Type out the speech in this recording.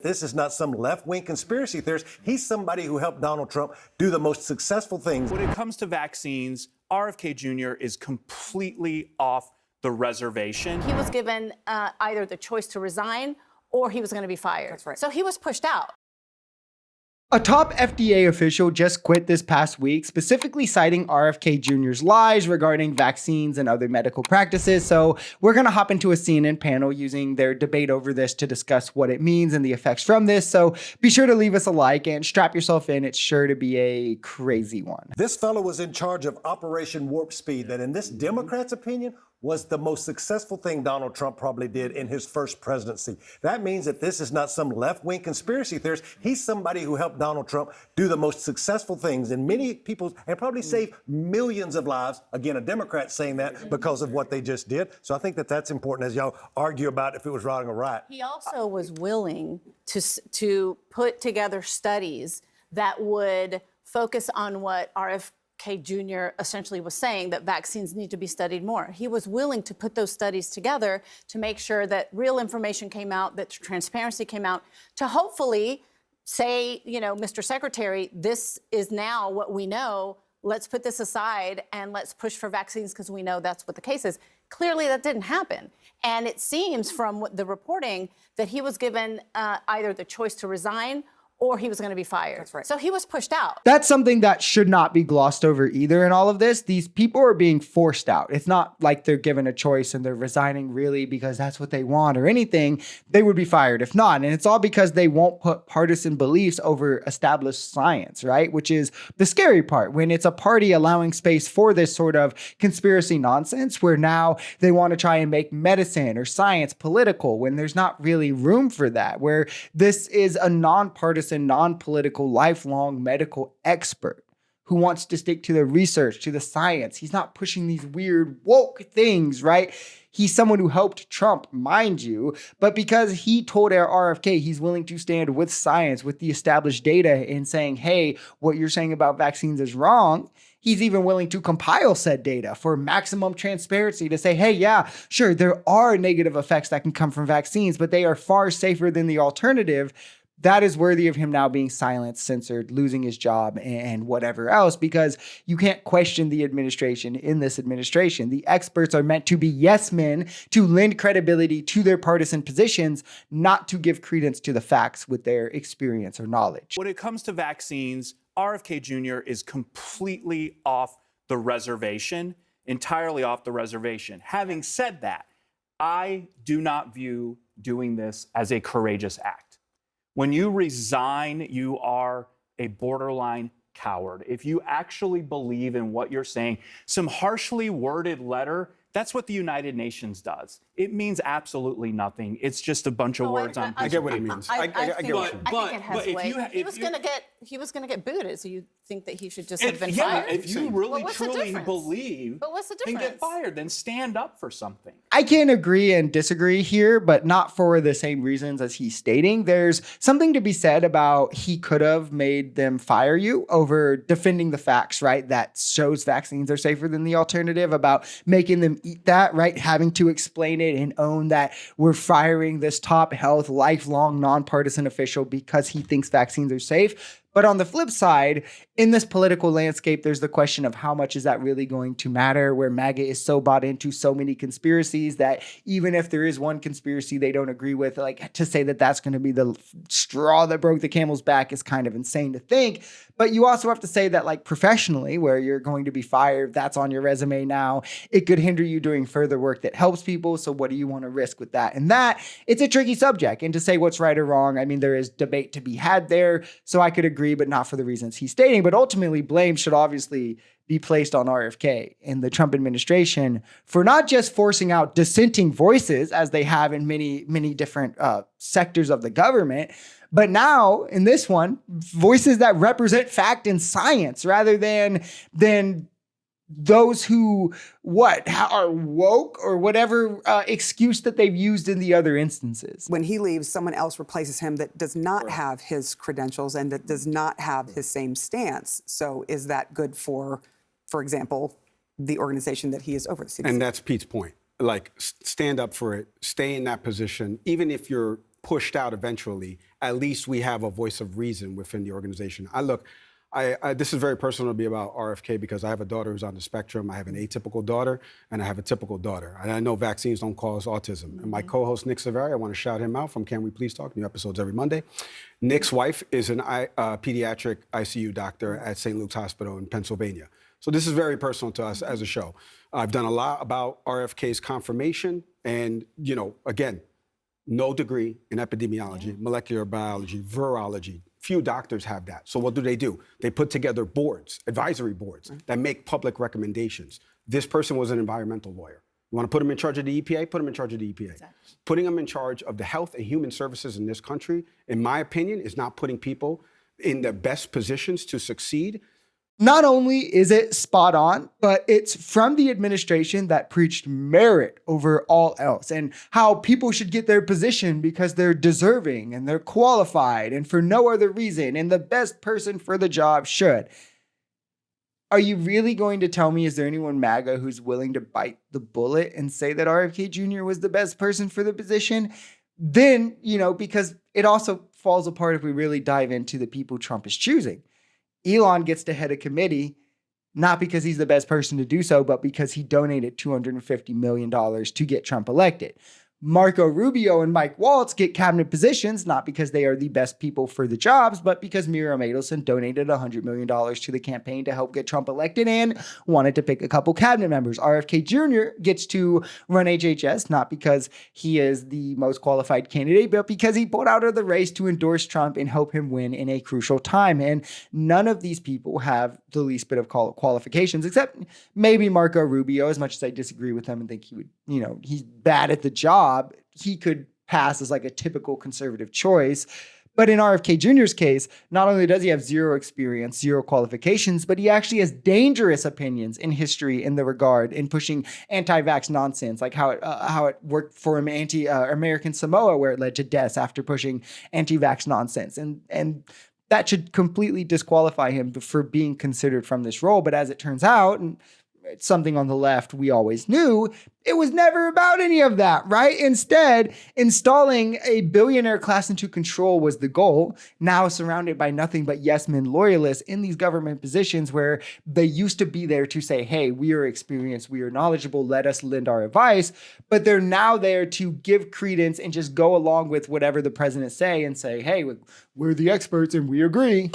This is not some left-wing conspiracy theorist. He's somebody who helped Donald Trump do the most successful things. When it comes to vaccines, RFK Jr. is completely off the reservation. He was given either the choice to resign or he was going to be fired. That's right. So he was pushed out. A top FDA official just quit this past week, specifically citing RFK Jr.'s lies regarding vaccines and other medical practices. So we're going to hop into a CNN panel using their debate over this to discuss what it means and the effects from this. So be sure to leave us a like and strap yourself in. It's sure to be a crazy one. This fellow was in charge of Operation Warp Speed, that in this Democrats' opinion was the most successful thing Donald Trump probably did in his first presidency. That means that this is not some left-wing conspiracy theorist. He's somebody who helped Donald Trump do the most successful things in many people's, and probably save millions of lives. Again, a Democrat saying that because of what they just did. So I think that that's important as y'all argue about if it was wrong or right. He also was willing to put together studies that would focus on what RFK Jr. essentially was saying, that vaccines need to be studied more. He was willing to put those studies together to make sure that real information came out, that transparency came out, to hopefully say, you know, Mr. Secretary, this is now what we know. Let's put this aside and let's push for vaccines because we know that's what the case is. Clearly, that didn't happen. And it seems from the reporting that he was given either the choice to resign or he was going to be fired. That's right. So he was pushed out. That's something that should not be glossed over either in all of this. These people are being forced out. It's not like they're given a choice and they're resigning really because that's what they want or anything. They would be fired if not. And it's all because they won't put partisan beliefs over established science, right? Which is the scary part when it's a party allowing space for this sort of conspiracy nonsense where now they want to try and make medicine or science political when there's not really room for that, where this is a nonpartisan, non-political, lifelong medical expert who wants to stick to the research, to the science. He's not pushing these weird woke things, right? He's someone who helped Trump, mind you, but because he told our RFK he's willing to stand with science, with the established data in saying, hey, what you're saying about vaccines is wrong. He's even willing to compile said data for maximum transparency to say, hey, yeah, sure, there are negative effects that can come from vaccines, but they are far safer than the alternative. That is worthy of him now being silenced, censored, losing his job, and whatever else, because you can't question the administration in this administration. The experts are meant to be yes men, to lend credibility to their partisan positions, not to give credence to the facts with their experience or knowledge. When it comes to vaccines, RFK Jr. is completely off the reservation, entirely off the reservation. Having said that, I do not view doing this as a courageous act. When you resign, you are a borderline coward. If you actually believe in what you're saying, some harshly worded letter, that's what the United Nations does. It means absolutely nothing. It's just a bunch of words on paper. I get what it means. I get what it means. I think it has weight. He was going to get booted, so you think that he should just have been fired? Yeah, if you really what's the truly difference? believe But what's the and difference? get fired, then stand up for something. I can agree and disagree here, but not for the same reasons as he's stating. There's something to be said about he could have made them fire you over defending the facts, right? That shows vaccines are safer than the alternative, about making them eat that, right? Having to explain it and own that we're firing this top health, lifelong, nonpartisan official because he thinks vaccines are safe. But on the flip side, in this political landscape, there's the question of how much is that really going to matter, where MAGA is so bought into so many conspiracies that even if there is one conspiracy they don't agree with, like to say that that's going to be the straw that broke the camel's back is kind of insane to think. But you also have to say that, like, professionally, where you're going to be fired, that's on your resume now. It could hinder you doing further work that helps people. So what do you want to risk with that? And that, it's a tricky subject. And to say what's right or wrong, I mean, there is debate to be had there. So I could agree, but not for the reasons he's stating. But ultimately, blame should obviously be placed on RFK and the Trump administration for not just forcing out dissenting voices, as they have in many, many different sectors of the government, but now in this one, voices that represent fact and science rather than those who are woke or whatever excuse that they've used in the other instances. When he leaves, someone else replaces him that does not have his credentials and that does not have his same stance. So is that good for example, the organization that he is over, the CDC? And that's Pete's point. Like, stand up for it, stay in that position, even if you're pushed out eventually, at least we have a voice of reason within the organization. This is very personal to me about RFK because I have a daughter who's on the spectrum. I have an atypical daughter and I have a typical daughter. And I know vaccines don't cause autism. And my co-host, Nick Saveri, I want to shout him out from Can We Please Talk, new episodes every Monday. Nick's wife is an pediatric ICU doctor at St. Luke's Hospital in Pennsylvania. So this is very personal to us as a show. I've done a lot about RFK's confirmation and, again, no degree in epidemiology, molecular biology, virology. Few doctors have that. So what do? They put together boards, advisory boards, that make public recommendations. This person was an environmental lawyer. You want to put him in charge of the EPA? Put him in charge of the EPA. Exactly. Putting him in charge of the health and human services in this country, in my opinion, is not putting people in the best positions to succeed. Not only is it spot on, but it's from the administration that preached merit over all else and how people should get their position because they're deserving and they're qualified and for no other reason, and the best person for the job should. Are you really going to tell me, is there anyone MAGA who's willing to bite the bullet and say that RFK Jr. was the best person for the position? Then, because it also falls apart if we really dive into the people Trump is choosing. Elon gets to head a committee, not because he's the best person to do so, but because he donated $250 million to get Trump elected. Marco Rubio and Mike Waltz get cabinet positions, not because they are the best people for the jobs, but because Miriam Adelson donated $100 million to the campaign to help get Trump elected and wanted to pick a couple cabinet members. RFK Jr. gets to run HHS, not because he is the most qualified candidate, but because he pulled out of the race to endorse Trump and help him win in a crucial time. And none of these people have the least bit of qualifications, except maybe Marco Rubio, as much as I disagree with him and think he would, he's bad at the job. He could pass as like a typical conservative choice. But in RFK Jr.'s case, not only does he have zero experience, zero qualifications, but he actually has dangerous opinions in history in the regard in pushing anti-vax nonsense, like how it worked for him American Samoa, where it led to deaths after pushing anti-vax nonsense. And that should completely disqualify him for being considered from this role. But as it turns out, and it's something on the left we always knew, it was never about any of that, right? Instead, installing a billionaire class into control was the goal, now surrounded by nothing but yes-men loyalists in these government positions where they used to be there to say, hey, we are experienced, we are knowledgeable, let us lend our advice, but they're now there to give credence and just go along with whatever the president say and say, hey, we're the experts and we agree.